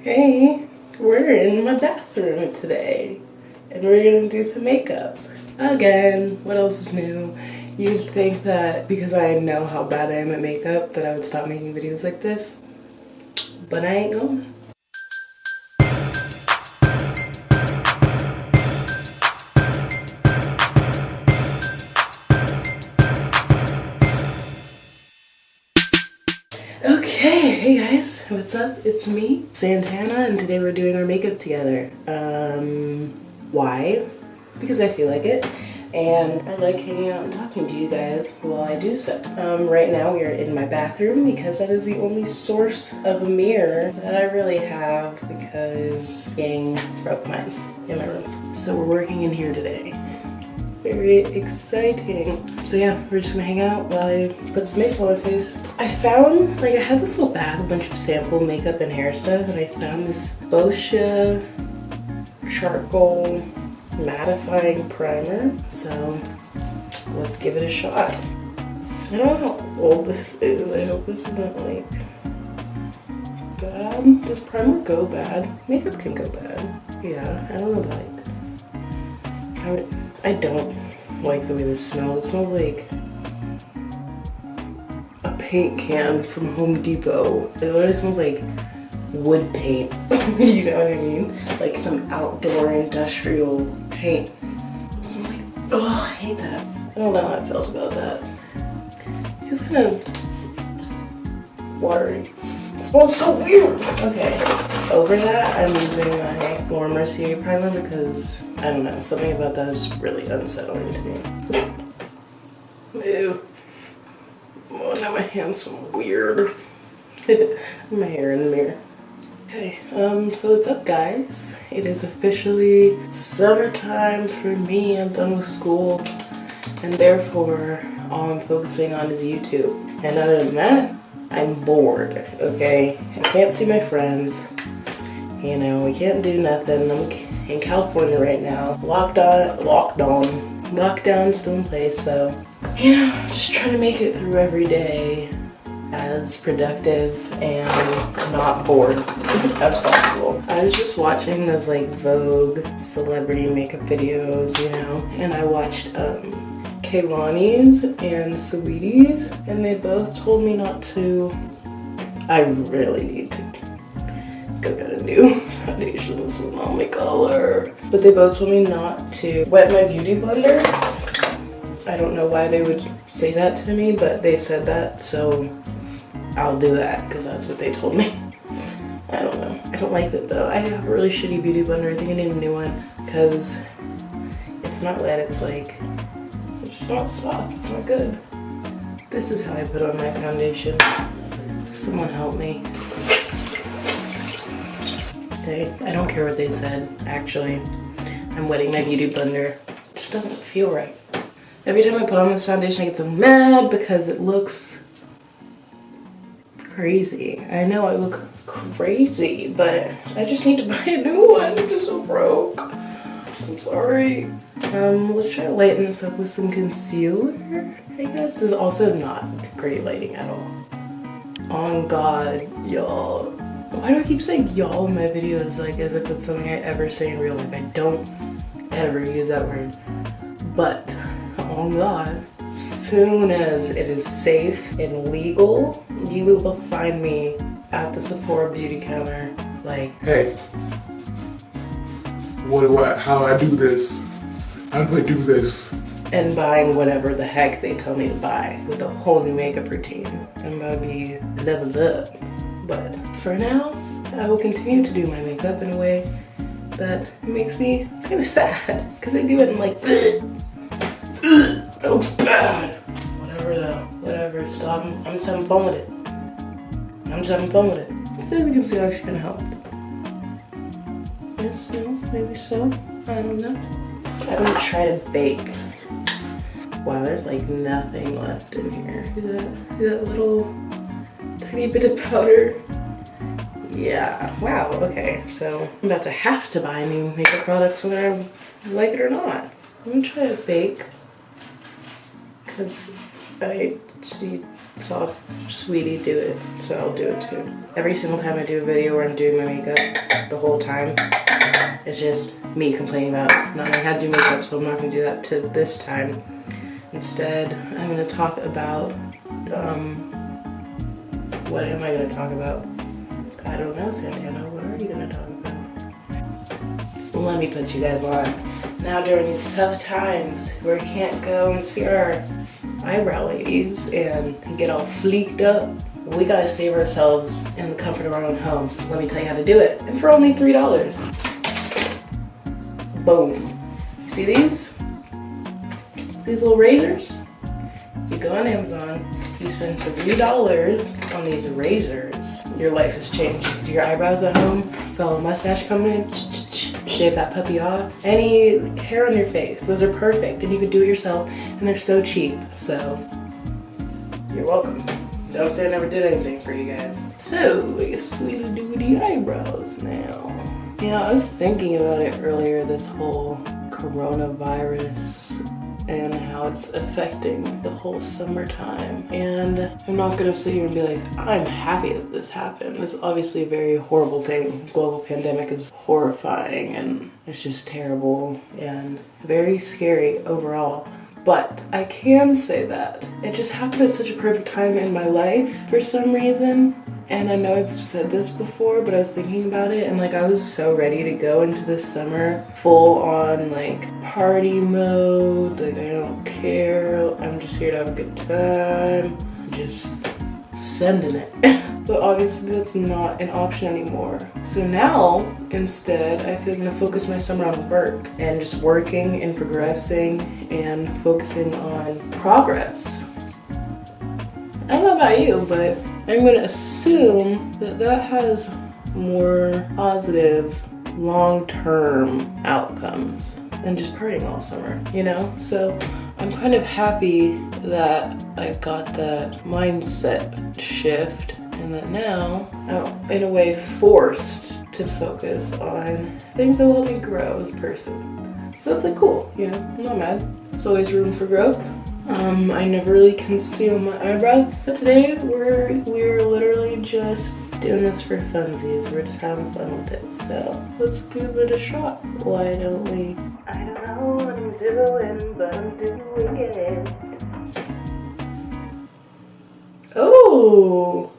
Hey, we're in my bathroom today and we're gonna do some makeup. Again, what else is new? You'd think that because I know how bad I am at makeup that I would stop making videos like this, but I ain't gonna. Okay, hey guys, what's up? It's me, Santana, and today we're doing our makeup together. Why? Because I feel like it, and I like hanging out and talking to you guys while I do so. Right now we are in my bathroom because that is the only source of a mirror that I really have because Yang broke mine in my room. So we're working in here today. Very exciting. So yeah, we're just gonna hang out while I put some makeup on my face. I found, I had this little bag, a bunch of sample makeup and hair stuff, and I found this Boscia charcoal mattifying primer. So let's give it a shot. I don't know how old this is. I hope this isn't like bad. Does primer go bad? Makeup can go bad. Yeah, I don't know, like, I don't like the way this smells. It smells like a paint can from Home Depot. It literally smells like wood paint. You know what I mean? Like some outdoor industrial paint. It smells like, oh, I hate that. I don't know how I felt about that. It feels kind of watery. It smells so weird. Okay, over that, I'm using my more Mercier primer because, I don't know, something about that is really unsettling to me. Ew. Oh, now my hands smell weird. My hair in the mirror. Okay, so what's up, guys? It is officially summertime for me. I'm done with school, and therefore, all I'm focusing on is YouTube. And other than that, I'm bored, okay? I can't see my friends. You know, we can't do nothing. I'm in California right now. Lockdown still in place, so, you know, just trying to make it through every day as productive and not bored as possible. I was just watching those like Vogue celebrity makeup videos, you know, and I watched Kaylani's and Sweetie's, and they both told me not to. I really need to go get a new foundation. This is not my color. But they both told me not to wet my beauty blender. I don't know why they would say that to me, but they said that, so I'll do that because that's what they told me. I don't know. I don't like it though. I have a really shitty beauty blender. I think I need a new one because it's not wet. It's like, it's just not soft. It's not good. This is how I put on my foundation. Someone help me. Okay, I don't care what they said, actually. I'm wetting my beauty blender. It just doesn't feel right. Every time I put on this foundation, I get so mad because it looks crazy. I know I look crazy, but I just need to buy a new one. I'm just so broke. I'm sorry. Let's try to lighten this up with some concealer, I guess. This is also not great lighting at all. On God, y'all. Why do I keep saying y'all in my videos like as if it's something I ever say in real life? I don't ever use that word. But, on God, soon as it is safe and legal, you will find me at the Sephora beauty counter like, hey, how do I do this? How do I do this? And buying whatever the heck they tell me to buy with a whole new makeup routine. I'm about to be leveled up. But for now, I will continue to do my makeup in a way that makes me kind of sad because I do it in like, that looks bad. Whatever though, whatever, stop. I'm just having fun with it. I'm just having fun with it. I feel like the concealer actually kind of helped. Yes, no, maybe so. I don't know. I'm gonna try to bake. Wow, there's like nothing left in here. See that little tiny bit of powder? Yeah, wow, okay. So I'm about to have to buy new makeup products whether I like it or not. I'm gonna try to bake because I see saw Sweetie do it, so I'll do it too. Every single time I do a video where I'm doing my makeup, the whole time, it's just me complaining about not knowing how to do makeup, so I'm not gonna do that to this time. Instead, I'm gonna talk about, what am I gonna talk about? I don't know, Santana, what are you gonna talk about? Let me put you guys on. Now during these tough times where we can't go and see our eyebrow ladies and get all fleeked up, we gotta save ourselves in the comfort of our own homes. Let me tell you how to do it, and for only $3. Boom. You see these? These little razors? You go on Amazon, you spend $3 on these razors, your life has changed. Do your eyebrows at home, got a little mustache coming in, shave that puppy off. Any hair on your face, those are perfect, and you can do it yourself, and they're so cheap, so you're welcome. Don't say I never did anything for you guys. So, I guess we gotta do the eyebrows now. You know, I was thinking about it earlier, this whole coronavirus and how it's affecting the whole summertime. And I'm not gonna sit here and be like, I'm happy that this happened. It's obviously a very horrible thing. Global pandemic is horrifying and it's just terrible and very scary overall. But I can say that it just happened at such a perfect time in my life for some reason. And I know I've said this before, but I was thinking about it and like I was so ready to go into this summer full on like party mode. Like I don't care, I'm just here to have a good time. Just sending it. But obviously that's not an option anymore. So now, instead, I feel I'm gonna focus my summer on work and just working and progressing and focusing on progress. I don't know about you, but I'm gonna assume that that has more positive long-term outcomes than just partying all summer, you know? So I'm kind of happy that I got that mindset shift and that now I'm in a way forced to focus on things that will help me grow as a person. So that's like cool, you know, I'm not mad. There's always room for growth. I never really conceal my eyebrow, but today we're literally just doing this for funsies. We're just having fun with it, so let's give it a shot. Why don't we? I don't know what I'm doing, but I'm doing it. Oh,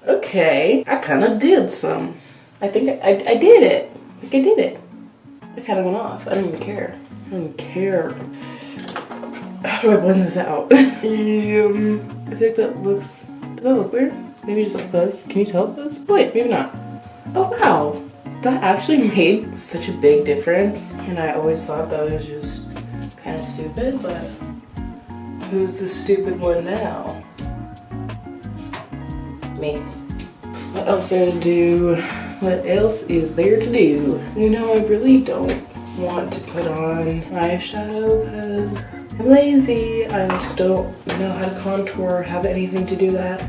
okay. I kind of did some. I think I did it. I think I did it. I kind of went off. I don't even care. I don't even care. How do I blend this out? I think that looks, does that look weird? Maybe just up close. Can you tell up close? Oh, wait, maybe not. Oh wow, that actually made such a big difference. And I always thought that was just kind of stupid, but who's the stupid one now? Me. What else is there to do? What else is there to do? You know, I really don't want to put on eyeshadow because I'm lazy. I just don't know how to contour or have anything to do that.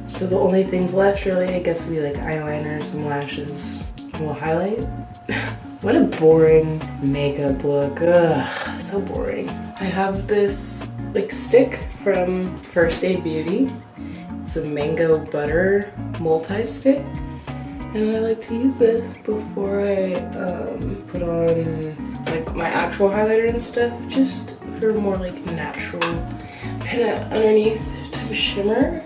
So the only things left really, I guess, would be like eyeliner, some lashes, a little highlight. What a boring makeup look. Ugh, so boring. I have this like stick from First Aid Beauty. It's a mango butter multi-stick. And I like to use this before I put on like my actual highlighter and stuff, just for more like natural kind of underneath type of shimmer.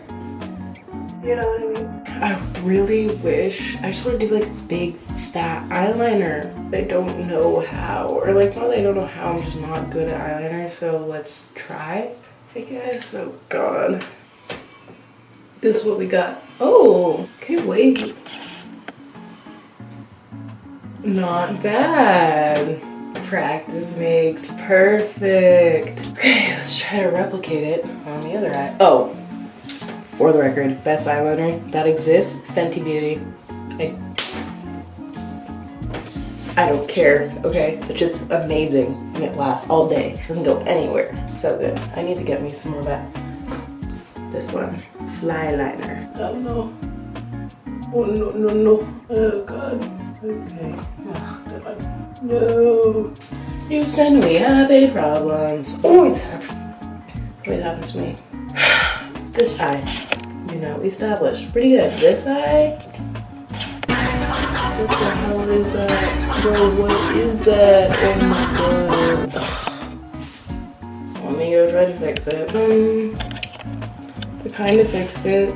You know what I mean? I really wish, I just want to do like big fat eyeliner. I don't know how, or like not that I don't know how, I'm just not good at eyeliner, so let's try, I guess. Oh god. This is what we got. Oh, okay, wait. Not bad. Practice makes perfect. Okay, let's try to replicate it on the other eye. Oh, for the record, best eyeliner that exists, Fenty Beauty. I don't care, okay? But it's amazing and it lasts all day. It doesn't go anywhere. So good. I need to get me some more of that. This one, Fly Liner. Oh no. Oh no, no, no. Oh god. Okay. Oh god. No. Houston, we have a problem. Always happens to me. This eye, you know, established. Pretty good. This eye. What the hell is that? Bro, what is that? Oh my god. Ugh. Let me go try to fix it. I kind of fixed it.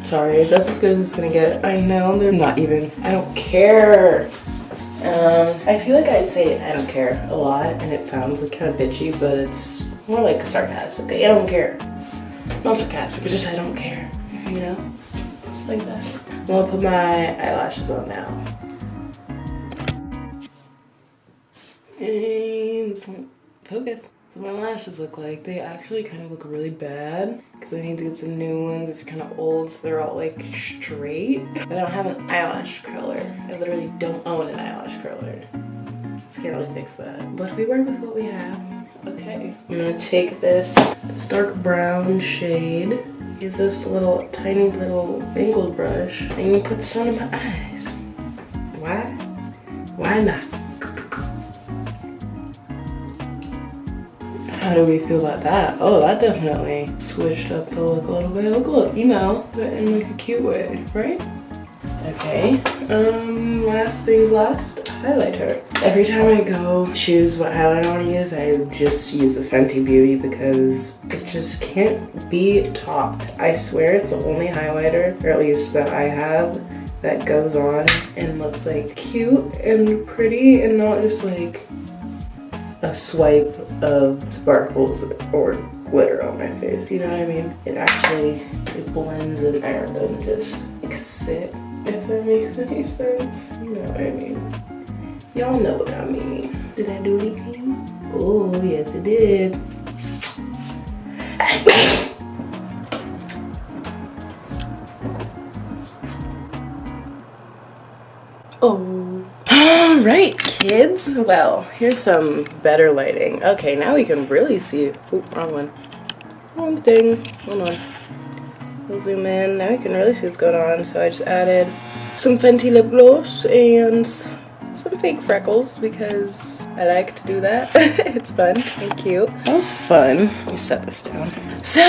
Sorry, that's as good as it's gonna get. I know they're not even. I don't care. I feel like I say I don't care a lot and it sounds like kind of bitchy, but it's more like sarcastic. I don't care. Not sarcastic, but just I don't care. You know? Like that. I'm gonna put my eyelashes on now. And focus. So my lashes look like, they actually kind of look really bad because I need to get some new ones. It's kind of old, so they're all like straight. But I don't have an eyelash curler. I literally don't own an eyelash curler. So can't really fix that. But we work with what we have. Okay. I'm gonna take this dark brown shade. Use this little tiny little angled brush. And I'm gonna put this on my eyes. Why? Why not? How do we feel about that? Oh, that definitely switched up the look a little bit. Look a little emo, but in like a cute way, right? Okay, last things last, highlighter. Every time I go choose what highlighter I want to use, I just use the Fenty Beauty because it just can't be topped. I swear it's the only highlighter, or at least that I have, that goes on and looks like cute and pretty and not just like a swipe of sparkles or glitter on my face, you know what I mean? It blends in there, it doesn't just like sit, if that makes any sense. You know what I mean? Y'all know what I mean. Did I do anything? Oh, yes it did. Oh. Alright, kids. Well, here's some better lighting. Okay, now we can really see. Oop, wrong one. Wrong thing. Hold on. We'll zoom in. Now we can really see what's going on. So I just added some Fenty lip gloss and some fake freckles because I like to do that. It's fun and cute. That was fun. Let me set this down. So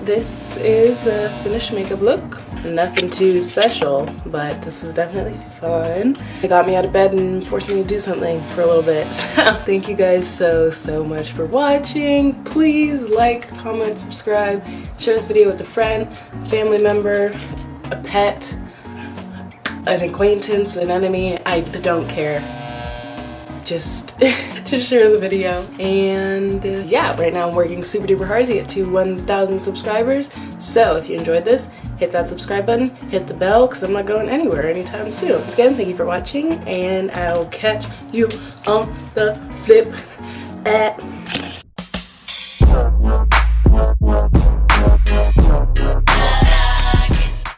this is the finished makeup look. Nothing too special, but this was definitely fun. It got me out of bed and forced me to do something for a little bit. So thank you guys so much for watching. Please like, comment, subscribe, share this video with a friend, family member, a pet, an acquaintance, an enemy. I don't care. Just share the video. And yeah, right now I'm working super duper hard to get to 1,000 subscribers. So if you enjoyed this, hit that subscribe button, hit the bell, because I'm not going anywhere anytime soon. Once again, thank you for watching, and I'll catch you on the flip.